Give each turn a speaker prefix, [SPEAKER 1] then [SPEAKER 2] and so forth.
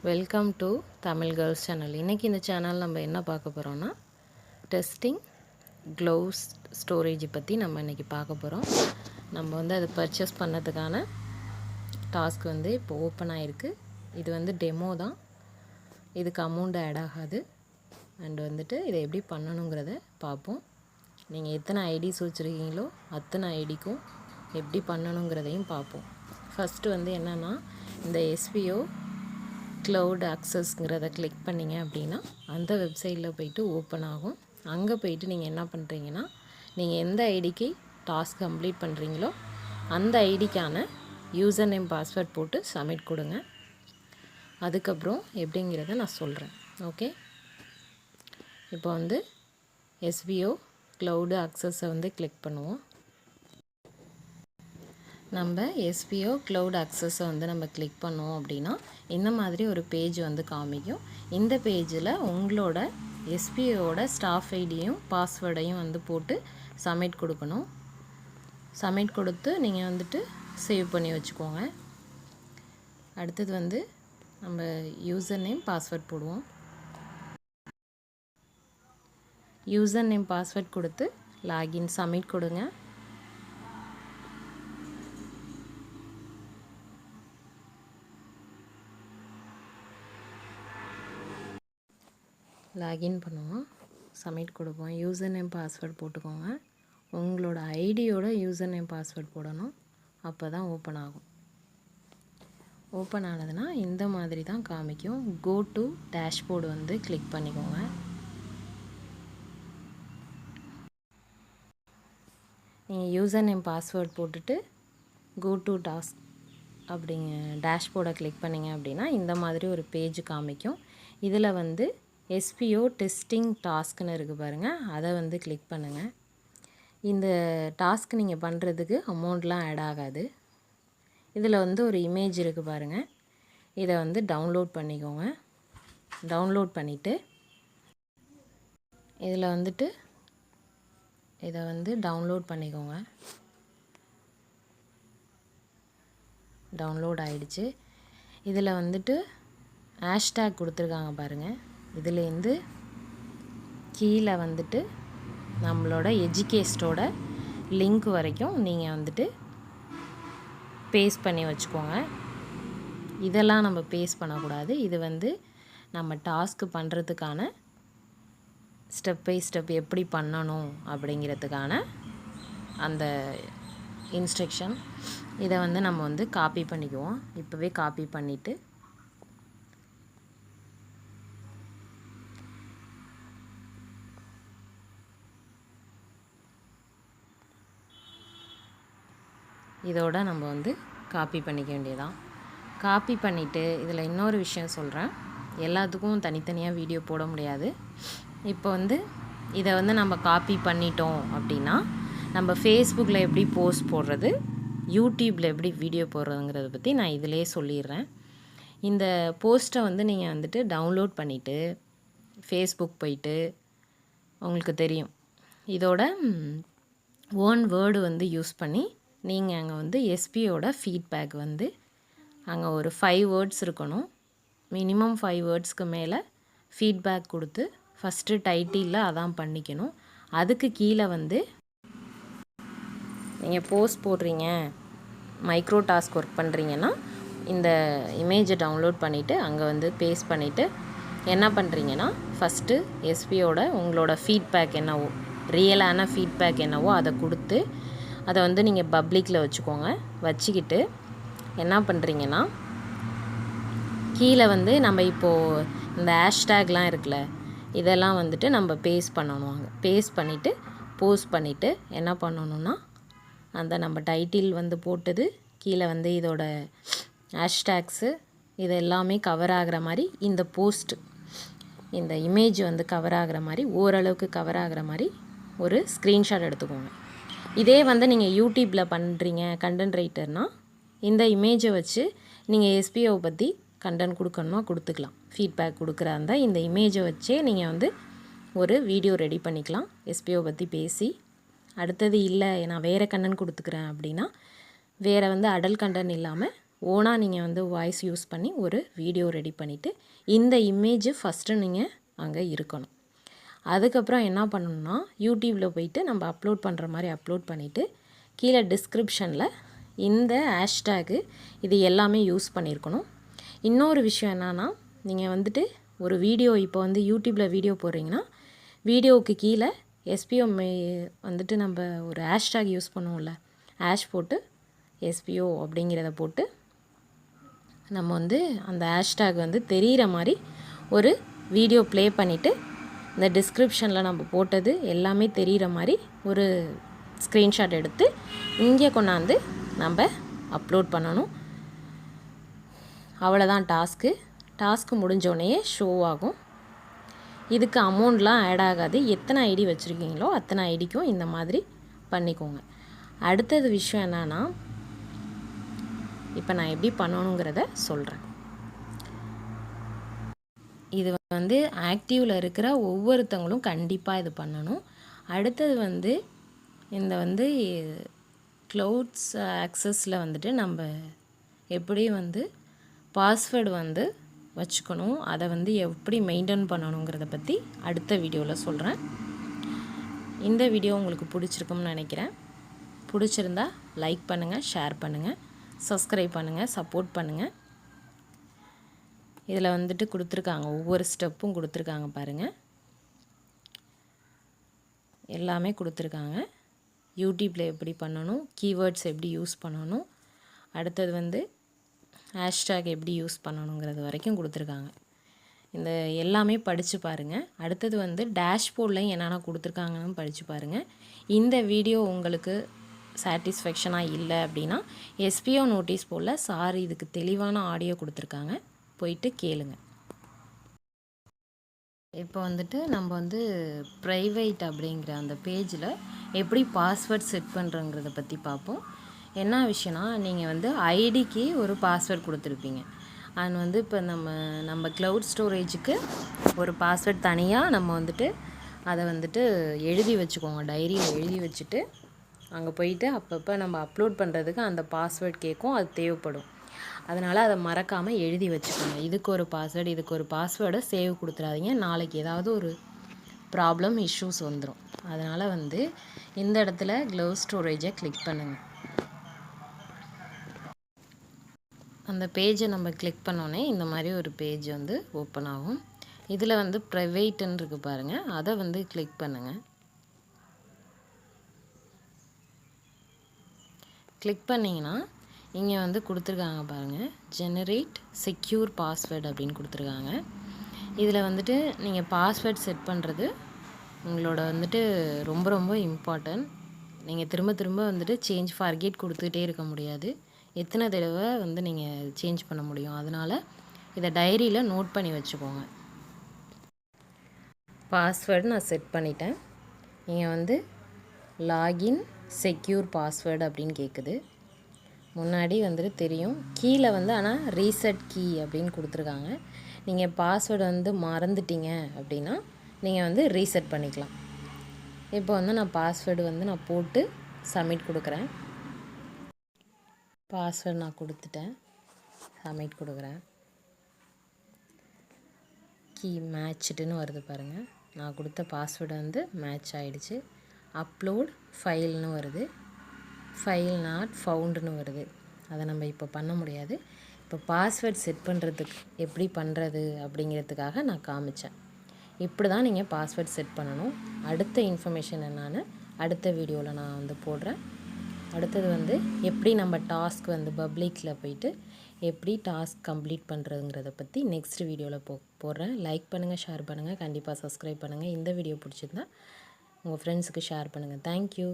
[SPEAKER 1] Welcome to Tamil girls channel. இன்றைக்கி இந்த channel நம்ம என்ன பார்க்க போகிறோன்னா டெஸ்டிங் க்ளவுஸ் ஸ்டோரேஜ் பற்றி நம்ம இன்றைக்கி பார்க்க போகிறோம். நம்ம வந்து அதை பர்ச்சேஸ் பண்ணதுக்கான டாஸ்க் வந்து இப்போ ஓப்பன் ஆகிருக்கு. இது வந்து டெமோ தான், இதுக்கு அமௌண்ட் ஆட் ஆகாது. அண்ட் வந்துட்டு இதை எப்படி பண்ணணுங்கிறத பார்ப்போம். நீங்கள் எத்தனை ஐடிஸ் வச்சுருக்கீங்களோ அத்தனை ஐடிக்கும் எப்படி பண்ணணுங்கிறதையும் பார்ப்போம். ஃபஸ்ட்டு வந்து என்னென்னா, இந்த எஸ்பிஓ க்ளவுட் அக்சஸ்ங்கிறத கிளிக் பண்ணிங்க அப்படின்னா அந்த வெப்சைட்டில் போய்ட்டு ஓப்பன் ஆகும். அங்கே போய்ட்டு நீங்கள் என்ன பண்ணுறீங்கன்னா, நீங்கள் எந்த ஐடிக்கு டாஸ்க் கம்ப்ளீட் பண்ணுறீங்களோ அந்த ஐடிக்கான யூசர் நேம் பாஸ்வேர்ட் போட்டு சப்மிட் கொடுங்க. அதுக்கப்புறம் எப்படிங்கிறத நான் சொல்கிறேன். ஓகே, இப்போ வந்து எஸ்பிஓ க்ளவுடு அக்சஸை வந்து கிளிக் பண்ணுவோம். நம்ம எஸ்பிஓ க்ளவுட் அக்சஸை வந்து நம்ம கிளிக் பண்ணோம் அப்படின்னா இந்த மாதிரி ஒரு பேஜ் வந்து காமிக்கும். இந்த பேஜில் உங்களோட எஸ்பிஓட ஸ்டாஃப் ஐடியும் பாஸ்வேர்டையும் வந்து போட்டு சப்மிட் கொடுக்கணும். சப்மிட் கொடுத்து நீங்கள் வந்துட்டு சேவ் பண்ணி வச்சுக்கோங்க. அடுத்தது வந்து நம்ம யூசர் நேம் பாஸ்வேர்ட் போடுவோம். யூசர் நேம் பாஸ்வேர்ட் கொடுத்து லாகின் சப்மிட் கொடுங்க. லாகின் பண்ணுவோம், சப்மிட் கொடுப்போம். யூசர் நேம் பாஸ்வேர்ட் போட்டுக்கோங்க. உங்களோட ஐடியோட யூசர் நேம் பாஸ்வேர்ட் போடணும், அப்போ தான் ஓப்பன் ஆகும். ஓப்பன் ஆனதுன்னா இந்த மாதிரி தான் காமிக்கும். கோ டு டேஷ்போர்டு வந்து கிளிக் பண்ணிக்கோங்க. நீங்கள் யூசர் நேம் பாஸ்வேர்ட் போட்டுட்டு கோ டு டாஸ்க் அப்படிங்க டேஷ்போர்டை கிளிக் பண்ணிங்க அப்படின்னா இந்த மாதிரி ஒரு பேஜ் காமிக்கும். இதில் வந்து எஸ்பிஓ டெஸ்டிங் டாஸ்க்னு இருக்குது பாருங்கள், அதை வந்து கிளிக் பண்ணுங்கள். இந்த டாஸ்க் நீங்கள் பண்ணுறதுக்கு அமௌண்ட்லாம் ஆட் ஆகாது. இதில் வந்து ஒரு இமேஜ் இருக்குது பாருங்கள், இதை வந்து டவுன்லோட் பண்ணிக்கோங்க. டவுன்லோட் பண்ணிவிட்டு இதில் வந்துட்டு இதை வந்து டவுன்லோட் பண்ணிக்கோங்க. டவுன்லோட் ஆகிடுச்சு. இதில் வந்துட்டு ஹேஷ்டேக் கொடுத்துருக்காங்க பாருங்கள். இதுலேருந்து கீழே வந்துட்டு நம்மளோட எஜுகேஸ்டோட லிங்க் வரைக்கும் நீங்கள் வந்துட்டு பேஸ்ட் பண்ணி வச்சுக்கோங்க. இதெல்லாம் நம்ம பேஸ்ட் பண்ணக்கூடாது. இது வந்து நம்ம டாஸ்க்கு பண்ணுறதுக்கான ஸ்டெப் பை ஸ்டெப் எப்படி பண்ணணும் அப்படிங்கிறதுக்கான அந்த இன்ஸ்ட்ரக்ஷன். இதை வந்து நம்ம வந்து காப்பி பண்ணிக்குவோம். இப்போவே காப்பி பண்ணிவிட்டு இதோட நம்ம வந்து காப்பி பண்ணிக்க வேண்டியதான். காப்பி பண்ணிவிட்டு இதில் இன்னொரு விஷயம் சொல்கிறேன், எல்லாத்துக்கும் தனித்தனியாக வீடியோ போட முடியாது. இப்போ வந்து இதை வந்து நம்ம காப்பி பண்ணிட்டோம் அப்படின்னா நம்ம ஃபேஸ்புக்கில் எப்படி போஸ்ட் போடுறது, யூடியூப்பில் எப்படி வீடியோ போடுறதுங்கிறத பற்றி நான் இதிலே சொல்லிடுறேன். இந்த போஸ்ட்டை வந்து நீங்கள் வந்துட்டு டவுன்லோட் பண்ணிவிட்டு ஃபேஸ்புக் போயிட்டு உங்களுக்கு தெரியும், இதோட ஓன் வேர்டு வந்து யூஸ் பண்ணி நீங்கள் அங்கே வந்து எஸ்பியோட ஃபீட்பேக் வந்து அங்கே ஒரு 5 வேர்ட்ஸ் இருக்கணும். மினிமம் 5 வேர்ட்ஸ்க்கு மேலே ஃபீட்பேக் கொடுத்து ஃபஸ்ட்டு டைட்டிலில் அதான் பண்ணிக்கணும். அதுக்கு கீழே வந்து நீங்கள் போஸ்ட் போடுறீங்க, மைக்ரோ டாஸ்க் ஒர்க் பண்ணுறீங்கன்னா இந்த இமேஜை டவுன்லோட் பண்ணிவிட்டு அங்கே வந்து பேஸ்ட் பண்ணிவிட்டு என்ன பண்ணுறீங்கன்னா ஃபஸ்ட்டு எஸ்பியோட உங்களோட ஃபீட்பேக் என்னவோ, ரியலான ஃபீட்பேக் என்னவோ அதை கொடுத்து அதை வந்து நீங்கள் பப்ளிக்கில் வச்சுக்கோங்க. வச்சுக்கிட்டு என்ன பண்ணுறீங்கன்னா கீழே வந்து நம்ம இப்போது இந்த ஹேஷ்டேக்லாம் இருக்குல்ல, இதெல்லாம் வந்துட்டு நம்ம பேஸ்ட் பண்ணணும். அங்கே பேஸ்ட் பண்ணிவிட்டு போஸ்ட் பண்ணிவிட்டு என்ன பண்ணணுன்னா அந்த நம்ம டைட்டில் வந்து போட்டது கீழே வந்து இதோட ஹேஷ்டேக்ஸு இது எல்லாமே கவர் ஆகிற மாதிரி இந்த போஸ்ட், இந்த இமேஜ் வந்து கவர் ஆகிற மாதிரி, ஓரளவுக்கு கவர் ஆகிற மாதிரி ஒரு ஸ்க்ரீன்ஷாட் எடுத்துக்கோங்க. இதே வந்து நீங்கள் யூடியூப்பில் பண்ணுறீங்க கண்டென்ட் ரைட்டர்னால் இந்த இமேஜை வச்சு நீங்கள் எஸ்பிஓ பற்றி கண்டென்ட் கொடுக்கணுமா கொடுத்துக்கலாம். ஃபீட்பேக் கொடுக்குற அந்த இந்த இமேஜை வச்சே நீங்கள் வந்து ஒரு வீடியோ ரெடி பண்ணிக்கலாம் எஸ்பிஓ பற்றி பேசி. அடுத்தது இல்லை நான் வேறு கண்டென்ட் கொடுத்துக்கிறேன் அப்படின்னா வேறு வந்து அடல்ட் கண்டென்ட் இல்லாமல் ஓனாக நீங்கள் வந்து வாய்ஸ் யூஸ் பண்ணி ஒரு வீடியோ ரெடி பண்ணிவிட்டு இந்த இமேஜ் ஃபஸ்ட்டு நீங்கள் அங்கே இருக்கணும். அதுக்கப்புறம் என்ன பண்ணணும்னா யூடியூப்பில் போயிட்டு நம்ம அப்லோட் பண்ணுற மாதிரி அப்லோட் பண்ணிவிட்டு கீழே டிஸ்கிரிப்ஷனில் இந்த ஹேஷ்டேகு இது எல்லாமே யூஸ் பண்ணியிருக்கணும். இன்னொரு விஷயம் என்னென்னா, நீங்கள் வந்துட்டு ஒரு வீடியோ இப்போ வந்து யூடியூப்பில் வீடியோ போடுறீங்கன்னா வீடியோவுக்கு கீழே எஸ்பிஓ வந்துட்டு நம்ம ஒரு ஹேஷ்டேக் யூஸ் பண்ணுவோம்ல, ஹேஷ் போட்டு எஸ்பிஓ அப்படிங்கிறத போட்டு நம்ம வந்து அந்த ஹேஷ்டேக் வந்து தெரிகிற மாதிரி ஒரு வீடியோ ப்ளே பண்ணிவிட்டு இந்த டிஸ்கிரிப்ஷனில் நம்ம போட்டது எல்லாமே தெரிகிற மாதிரி ஒரு ஸ்க்ரீன்ஷாட் எடுத்து இங்கே கொண்டாந்து நம்ம அப்லோட் பண்ணணும். அவ்வளோதான் டாஸ்க்கு முடிஞ்சோடனே ஷோ ஆகும். இதுக்கு அமௌண்ட்லாம் ஆட் ஆகாது. எத்தனை ஐடி வச்சுருக்கீங்களோ அத்தனை ஐடிக்கும் இந்த மாதிரி பண்ணிக்கோங்க. அடுத்தது விஷயம் என்னென்னா, இப்போ நான் எப்படி பண்ணணுங்கிறத சொல்கிறேன். இது வந்து ஆக்டிவில் இருக்கிற ஒவ்வொருத்தவங்களும் கண்டிப்பாக இது பண்ணணும். அடுத்தது வந்து இந்த வந்து க்ளவுட்ஸ் ஆக்சஸில் வந்துட்டு நம்ம எப்படி வந்து பாஸ்வேர்டு வந்து வச்சுக்கணும், அதை வந்து எப்படி மெயின்டைன் பண்ணணுங்கிறத பற்றி அடுத்த வீடியோவில் சொல்கிறேன். இந்த வீடியோ உங்களுக்கு பிடிச்சிருக்கும்னு நினைக்கிறேன். பிடிச்சிருந்தா லைக் பண்ணுங்கள், ஷேர் பண்ணுங்கள், சப்ஸ்கிரைப் பண்ணுங்கள், சப்போர்ட் பண்ணுங்கள். இதில் வந்துட்டு கொடுத்துருக்காங்க, ஒவ்வொரு ஸ்டெப்பும் கொடுத்துருக்காங்க பாருங்கள், எல்லாமே கொடுத்துருக்காங்க. யூடியூப்பில் எப்படி பண்ணணும், கீவேர்ட்ஸ் எப்படி யூஸ் பண்ணணும், அடுத்தது வந்து ஹேஷ்டேக் எப்படி யூஸ் பண்ணணுங்கிறது வரைக்கும் கொடுத்துருக்காங்க. இந்த எல்லாமே படித்து பாருங்கள். அடுத்தது வந்து டேஷ்போர்ட்லையும் என்னென்ன கொடுத்துருக்காங்கன்னு படித்து பாருங்கள். இந்த வீடியோ உங்களுக்கு சாட்டிஸ்ஃபேக்ஷனாக இல்லை அப்படின்னா எஸ்பிஓ நோட்டீஸ் போல் சார் இதுக்கு தெளிவான ஆடியோ கொடுத்துருக்காங்க, போயிட்டு கேளுங்க. இப்போ வந்துட்டு நம்ம வந்து ப்ரைவேட் அப்படிங்கிற அந்த பேஜில் எப்படி பாஸ்வேர்ட் செட் பண்ணுறங்கிறத பற்றி பார்ப்போம். என்ன விஷயம்னா, நீங்கள் வந்து ஐடிக்கு ஒரு பாஸ்வேர்ட் கொடுத்துருப்பீங்க. அண்ட் வந்து இப்போ நம்ம க்ளவுட் ஸ்டோரேஜுக்கு ஒரு பாஸ்வேர்ட் தனியாக நம்ம வந்துட்டு அதை வந்துட்டு எழுதி வச்சுக்கோங்க. டைரியில் எழுதி வச்சுட்டு அங்கே போயிட்டு அப்பப்போ நம்ம அப்லோட் பண்ணுறதுக்கு அந்த பாஸ்வேர்ட் கேட்கும், அது தேவைப்படும். அதனால் அதை மறக்காமல் எழுதி வச்சுக்கோங்க. இதுக்கு ஒரு பாஸ்வேர்டு, இதுக்கு ஒரு பாஸ்வேர்டை சேவ் கொடுத்துடாதீங்க. நாளைக்கு ஏதாவது ஒரு ப்ராப்ளம் இஷ்யூஸ் வந்துடும். அதனால் வந்து இந்த இடத்துல க்ளவுட் ஸ்டோரேஜை கிளிக் பண்ணுங்கள். அந்த பேஜை நம்ம கிளிக் பண்ணோன்னே இந்த மாதிரி ஒரு பேஜ் வந்து ஓப்பன் ஆகும். இதில் வந்து ப்ரைவேட்டுன்னு இருக்குது பாருங்கள், அதை வந்து கிளிக் பண்ணுங்கள். கிளிக் பண்ணிங்கன்னா இங்கே வந்து கொடுத்துருக்காங்க பாருங்கள், ஜெனரேட் செக்யூர் பாஸ்வேர்டு அப்படின்னு கொடுத்துருக்காங்க. இதில் வந்துட்டு நீங்கள் பாஸ்வேர்ட் செட் பண்ணுறது உங்களோட வந்துட்டு ரொம்ப ரொம்ப இம்பார்ட்டன்ட். நீங்கள் திரும்ப திரும்ப வந்துட்டு சேஞ்ச் ஃபார்கெட் கொடுத்துக்கிட்டே இருக்க முடியாது. எத்தனை தடவை வந்து நீங்கள் சேஞ்ச் பண்ண முடியும். அதனால் இதை டைரியில் நோட் பண்ணி வச்சுக்கோங்க. பாஸ்வேர்டு நான் செட் பண்ணிட்டேன். நீங்கள் வந்து லாகின் செக்யூர் பாஸ்வேர்டு அப்படின்னு கேட்குது. முன்னாடி வந்துட்டு தெரியும், கீழே வந்து ஆனால் ரீசெட் கீ அப்படின்னு கொடுத்துருக்காங்க. நீங்கள் பாஸ்வேர்டு வந்து மறந்துட்டீங்க அப்படின்னா நீங்கள் வந்து ரீசெட் பண்ணிக்கலாம். இப்போ வந்து நான் பாஸ்வேர்டு வந்து நான் போட்டு சப்மிட் கொடுக்குறேன். பாஸ்வேர்டு நான் கொடுத்துட்டேன், சப்மிட் கொடுக்குறேன். கீ மேட்ச்டுன்னு வருது பாருங்கள். நான் கொடுத்த பாஸ்வேர்டு வந்து மேட்ச் ஆகிடுச்சு. அப்லோட் ஃபைல்னு வருது, ஃபைல் நாட் ஃபவுண்டுன்னு வருது. அதை நம்ம இப்போ பண்ண முடியாது. இப்போ பாஸ்வேர்ட் செட் பண்ணுறதுக்கு எப்படி பண்ணுறது அப்படிங்கிறதுக்காக நான் காமிச்சேன். இப்படி தான் நீங்கள் பாஸ்வேர்ட் செட் பண்ணணும். அடுத்த இன்ஃபர்மேஷன் என்னான்னு அடுத்த வீடியோவில் நான் வந்து போடுறேன். அடுத்தது வந்து எப்படி நம்ம டாஸ்க் வந்து பப்ளிக்கில் போயிட்டு எப்படி டாஸ்க் கம்ப்ளீட் பண்ணுறதுங்கிறத பற்றி நெக்ஸ்ட் வீடியோவில் போடுறேன். லைக் பண்ணுங்கள், ஷேர் பண்ணுங்கள், கண்டிப்பாக சப்ஸ்கிரைப் பண்ணுங்கள். இந்த வீடியோ பிடிச்சிருந்தா உங்கள் ஃப்ரெண்ட்ஸுக்கு ஷேர் பண்ணுங்கள். தேங்க்யூ.